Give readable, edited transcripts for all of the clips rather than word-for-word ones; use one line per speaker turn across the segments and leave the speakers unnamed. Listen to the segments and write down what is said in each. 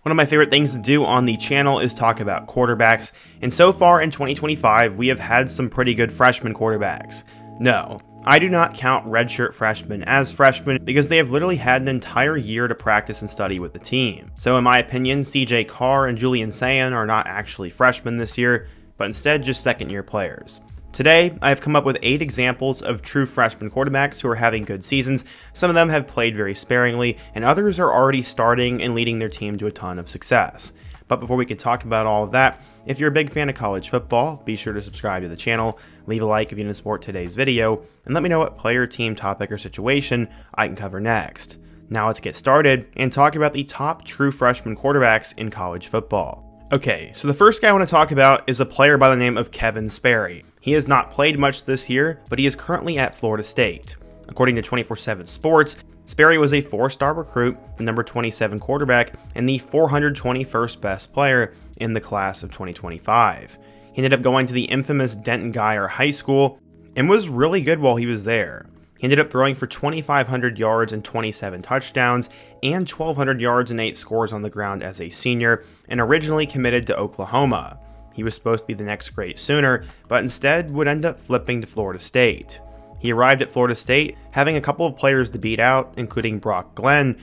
One of my favorite things to do on the channel is talk about quarterbacks, and so far in 2025, we have had some pretty good freshman quarterbacks. No, I do not count redshirt freshmen as freshmen because they have literally had an entire year to practice and study with the team. So in my opinion, CJ Carr and Julian Sayin are not actually freshmen this year, but instead just second-year players. Today, I have come up with 8 examples of true freshman quarterbacks who are having good seasons. Some of them have played very sparingly, and others are already starting and leading their team to a ton of success. But before we can talk about all of that, if you're a big fan of college football, be sure to subscribe to the channel, leave a like if you support today's video, and let me know what player, team, topic, or situation I can cover next. Now let's get started and talk about the top true freshman quarterbacks in college football. Okay, so the first guy I want to talk about is a player by the name of Kevin Sperry. He has not played much this year, but he is currently at Florida State. According to 24/7 Sports, Sperry was a 4-star recruit, the number 27 quarterback, and the 421st best player in the class of 2025. He ended up going to the infamous Denton Guyer High School and was really good while he was there. He ended up throwing for 2,500 yards and 27 touchdowns and 1,200 yards and 8 scores on the ground as a senior, and originally committed to Oklahoma. He was supposed to be the next great Sooner, but instead would end up flipping to Florida State. He arrived at Florida State having a couple of players to beat out, including Brock Glenn,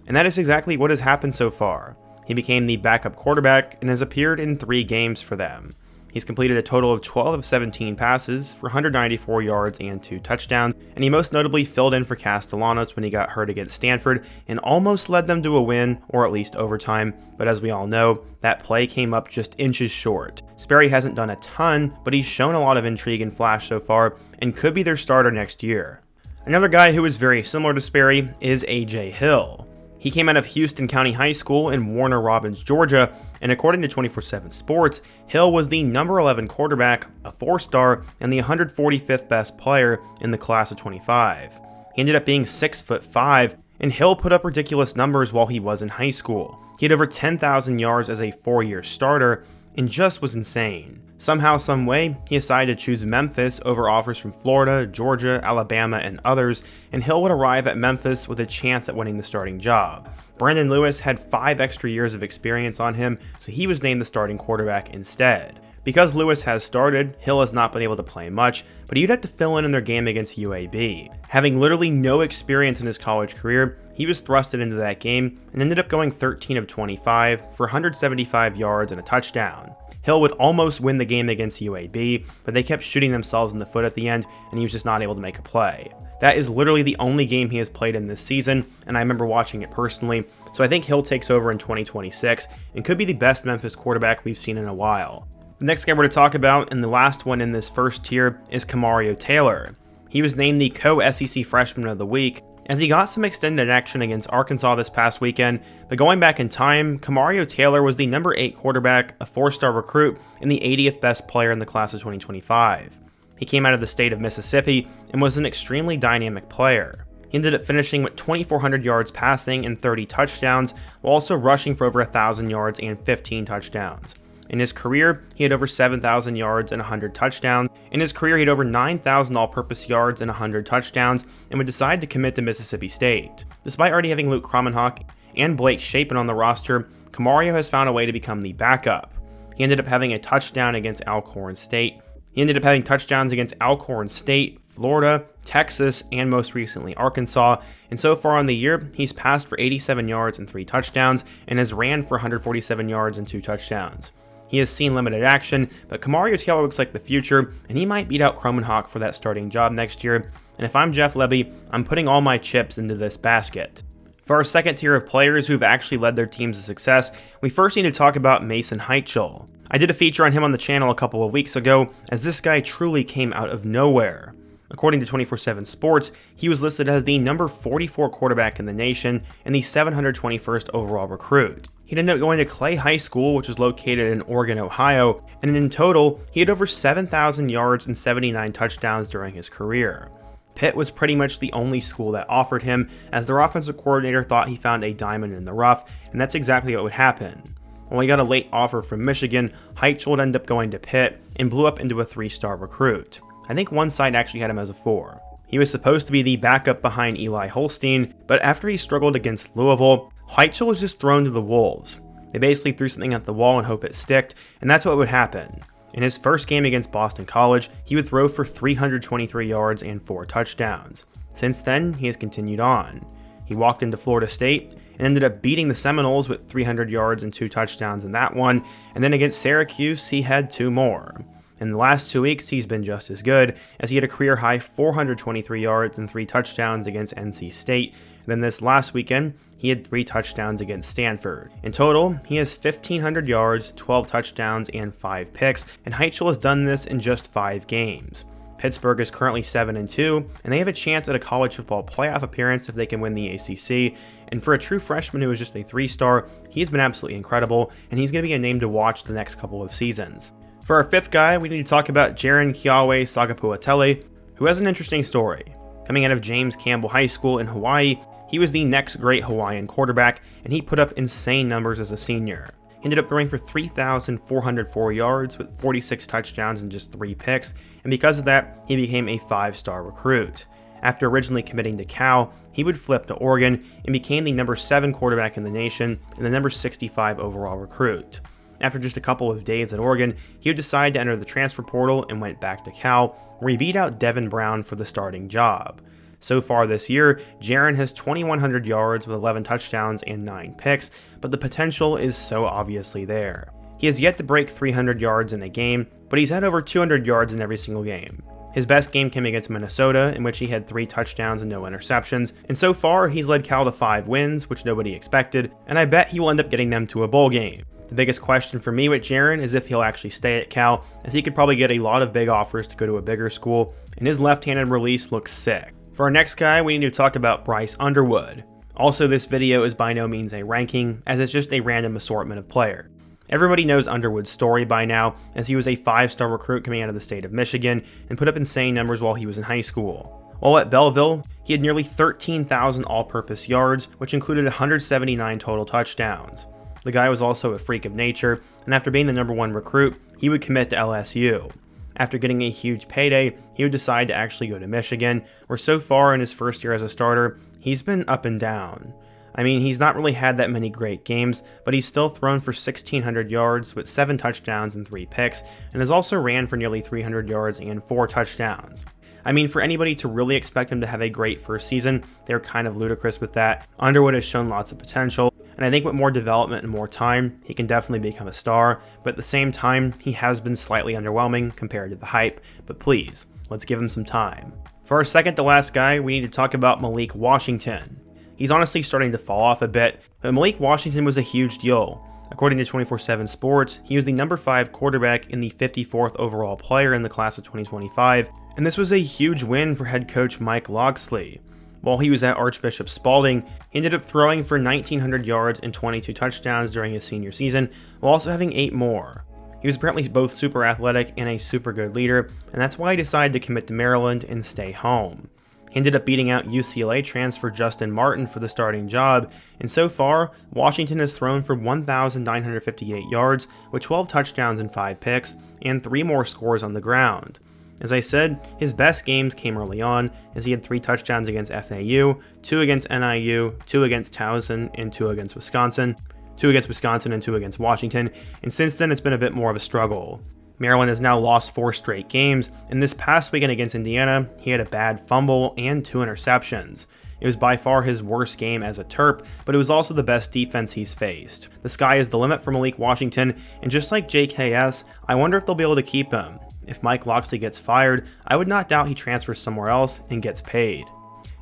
and that is exactly what has happened so far. He became the backup quarterback and has appeared in 3 games for them. He's completed a total of 12 of 17 passes for 194 yards and 2 touchdowns, and he most notably filled in for Castellanos when he got hurt against Stanford and almost led them to a win, or at least overtime, but as we all know, that play came up just inches short. Sperry hasn't done a ton, but he's shown a lot of intrigue and flash so far, and could be their starter next year. Another guy who is very similar to Sperry is AJ Hill. He came out of Houston County High School in Warner Robins, Georgia, and according to 24/7 Sports, Hill was the number 11 quarterback, a 4-star, and the 145th best player in the class of 25. He ended up being 6'5", and Hill put up ridiculous numbers while he was in high school. He had over 10,000 yards as a 4-year starter, and just was insane. Somehow, some way, he decided to choose Memphis over offers from Florida, Georgia, Alabama, and others, and Hill would arrive at Memphis with a chance at winning the starting job. Brandon Lewis had 5 extra years of experience on him, so he was named the starting quarterback instead. Because Lewis has started, Hill has not been able to play much, but he'd have to fill in their game against UAB. Having literally no experience in his college career, he was thrusted into that game and ended up going 13 of 25 for 175 yards and a touchdown. Hill would almost win the game against UAB, but they kept shooting themselves in the foot at the end, and he was just not able to make a play. That is literally the only game he has played in this season, and I remember watching it personally, so I think Hill takes over in 2026 and could be the best Memphis quarterback we've seen in a while. The next guy we're to talk about, and the last one in this first tier, is Camario Taylor. He was named the co-SEC Freshman of the Week, as he got some extended action against Arkansas this past weekend, but going back in time, Camario Taylor was the number 8 quarterback, a 4-star recruit, and the 80th best player in the class of 2025. He came out of the state of Mississippi and was an extremely dynamic player. He ended up finishing with 2,400 yards passing and 30 touchdowns, while also rushing for over 1,000 yards and 15 touchdowns. In his career, he had over 7,000 yards and 100 touchdowns. In his career, he had over 9,000 all-purpose yards and 100 touchdowns, and would decide to commit to Mississippi State. Despite already having Luke Kromenhoek and Blake Shapen on the roster, Camario has found a way to become the backup. He ended up having a touchdown against Alcorn State. He ended up having touchdowns against Alcorn State, Florida, Texas, and most recently Arkansas, and so far on the year, he's passed for 87 yards and 3 touchdowns, and has ran for 147 yards and 2 touchdowns. He has seen limited action, but Camario Taylor looks like the future, and he might beat out Kromenhoek for that starting job next year, and if I'm Jeff Lebby, I'm putting all my chips into this basket. For our second tier of players who've actually led their teams to success, we first need to talk about Mason Hechtchill. I did a feature on him on the channel a couple of weeks ago, as this guy truly came out of nowhere. According to 24/7 Sports, he was listed as the number 44 quarterback in the nation and the 721st overall recruit. He ended up going to Clay High School, which was located in Oregon, Ohio, and in total, he had over 7,000 yards and 79 touchdowns during his career. Pitt was pretty much the only school that offered him, as their offensive coordinator thought he found a diamond in the rough, and that's exactly what would happen. When he got a late offer from Michigan, Hechtchill would end up going to Pitt and blew up into a 3-star recruit. I think one side actually had him as a 4. He was supposed to be the backup behind Eli Holstein, but after he struggled against Louisville, Hechtchill was just thrown to the wolves. They basically threw something at the wall and hope it sticked, and that's what would happen. In his first game against Boston College, he would throw for 323 yards and 4 touchdowns. Since then, he has continued on. He walked into Florida State and ended up beating the Seminoles with 300 yards and 2 touchdowns in that one, and then against Syracuse, he had 2 more. In the last 2 weeks, he's been just as good, as he had a career-high 423 yards and 3 touchdowns against NC State, and then this last weekend, he had 3 touchdowns against Stanford. In total, he has 1,500 yards, 12 touchdowns, and 5 picks, and Hechtchill has done this in just 5 games. Pittsburgh is currently 7-2, and they have a chance at a college football playoff appearance if they can win the ACC, and for a true freshman who is just a 3-star, he's been absolutely incredible, and he's going to be a name to watch the next couple of seasons. For our 5th guy, we need to talk about Jiren Sagapuelle, who has an interesting story. Coming out of James Campbell High School in Hawaii, he was the next great Hawaiian quarterback, and he put up insane numbers as a senior. He ended up throwing for 3,404 yards with 46 touchdowns and just 3 picks, and because of that, he became a 5-star recruit. After originally committing to Cal, he would flip to Oregon and became the number 7 quarterback in the nation and the number 65 overall recruit. After just a couple of days at Oregon, he would decide to enter the transfer portal and went back to Cal, where he beat out Devin Brown for the starting job. So far this year, Jiren has 2,100 yards with 11 touchdowns and 9 picks, but the potential is so obviously there. He has yet to break 300 yards in a game, but he's had over 200 yards in every single game. His best game came against Minnesota, in which he had 3 touchdowns and no interceptions, and so far he's led Cal to 5 wins, which nobody expected, and I bet he will end up getting them to a bowl game. The biggest question for me with Jiren is if he'll actually stay at Cal, as he could probably get a lot of big offers to go to a bigger school, and his left-handed release looks sick. For our next guy, we need to talk about Bryce Underwood. Also, this video is by no means a ranking, as it's just a random assortment of player. Everybody knows Underwood's story by now, as he was a 5-star recruit coming out of the state of Michigan and put up insane numbers while he was in high school. While at Belleville, he had nearly 13,000 all-purpose yards, which included 179 total touchdowns. The guy was also a freak of nature, and after being the number 1 recruit, he would commit to LSU. After getting a huge payday, he would decide to actually go to Michigan, where so far in his first year as a starter, he's been up and down. I mean, he's not really had that many great games, but he's still thrown for 1,600 yards with 7 touchdowns and 3 picks, and has also ran for nearly 300 yards and 4 touchdowns. I mean, for anybody to really expect him to have a great first season, they're kind of ludicrous with that. Underwood has shown lots of potential, and I think with more development and more time, he can definitely become a star, but at the same time, he has been slightly underwhelming compared to the hype, but please, let's give him some time. For our second to last guy, we need to talk about Malik Washington. He's honestly starting to fall off a bit, but Malik Washington was a huge deal. According to 24/7 Sports, he was the number 5 quarterback and the 54th overall player in the class of 2025, and this was a huge win for head coach Mike Locksley. While he was at Archbishop Spalding, he ended up throwing for 1,900 yards and 22 touchdowns during his senior season, while also having 8 more. He was apparently both super athletic and a super good leader, and that's why he decided to commit to Maryland and stay home. He ended up beating out UCLA transfer Justin Martin for the starting job, and so far, Washington has thrown for 1,958 yards with 12 touchdowns and 5 picks, and 3 more scores on the ground. As I said, his best games came early on, as he had 3 touchdowns against FAU, 2 against NIU, 2 against Towson, and 2 against Wisconsin, 2 against Wisconsin and 2 against Washington, and since then it's been a bit more of a struggle. Maryland has now lost 4 straight games, and this past weekend against Indiana, he had a bad fumble and 2 interceptions. It was by far his worst game as a Terp, but it was also the best defense he's faced. The sky is the limit for Malik Washington, and just like JKS, I wonder if they'll be able to keep him. If Mike Locksley gets fired, I would not doubt he transfers somewhere else and gets paid.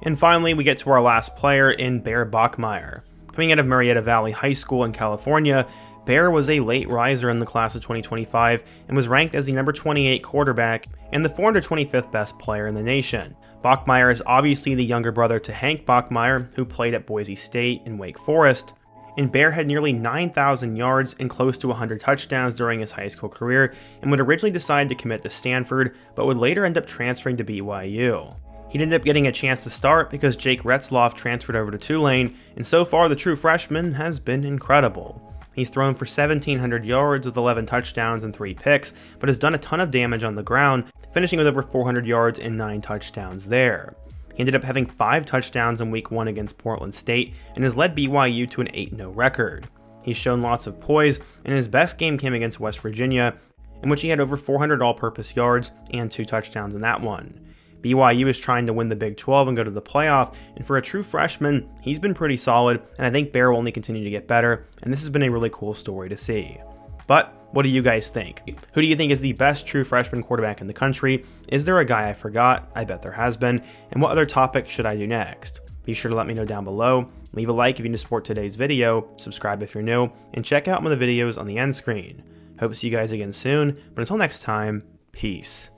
And finally, we get to our last player in Bear Bachmeire. Coming out of Marietta Valley High School in California, Bear was a late riser in the class of 2025 and was ranked as the number 28 quarterback and the 425th best player in the nation. Bachmeire is obviously the younger brother to Hank Bachmeire, who played at Boise State and Wake Forest, and Bear had nearly 9,000 yards and close to 100 touchdowns during his high school career and would originally decide to commit to Stanford, but would later end up transferring to BYU. He'd end up getting a chance to start because Jake Retzloff transferred over to Tulane, and so far the true freshman has been incredible. He's thrown for 1,700 yards with 11 touchdowns and 3 picks, but has done a ton of damage on the ground, finishing with over 400 yards and 9 touchdowns there. He ended up having 5 touchdowns in Week 1 against Portland State and has led BYU to an 8-0 record. He's shown lots of poise, and his best game came against West Virginia, in which he had over 400 all-purpose yards and 2 touchdowns in that one. BYU is trying to win the Big 12 and go to the playoff, and for a true freshman, he's been pretty solid, and I think Bear will only continue to get better, and this has been a really cool story to see. But what do you guys think? Who do you think is the best true freshman quarterback in the country? Is there a guy I forgot? I bet there has been. And what other topic should I do next? Be sure to let me know down below. Leave a like if you need to support today's video, subscribe if you're new, and check out one of the videos on the end screen. Hope to see you guys again soon, but until next time, peace.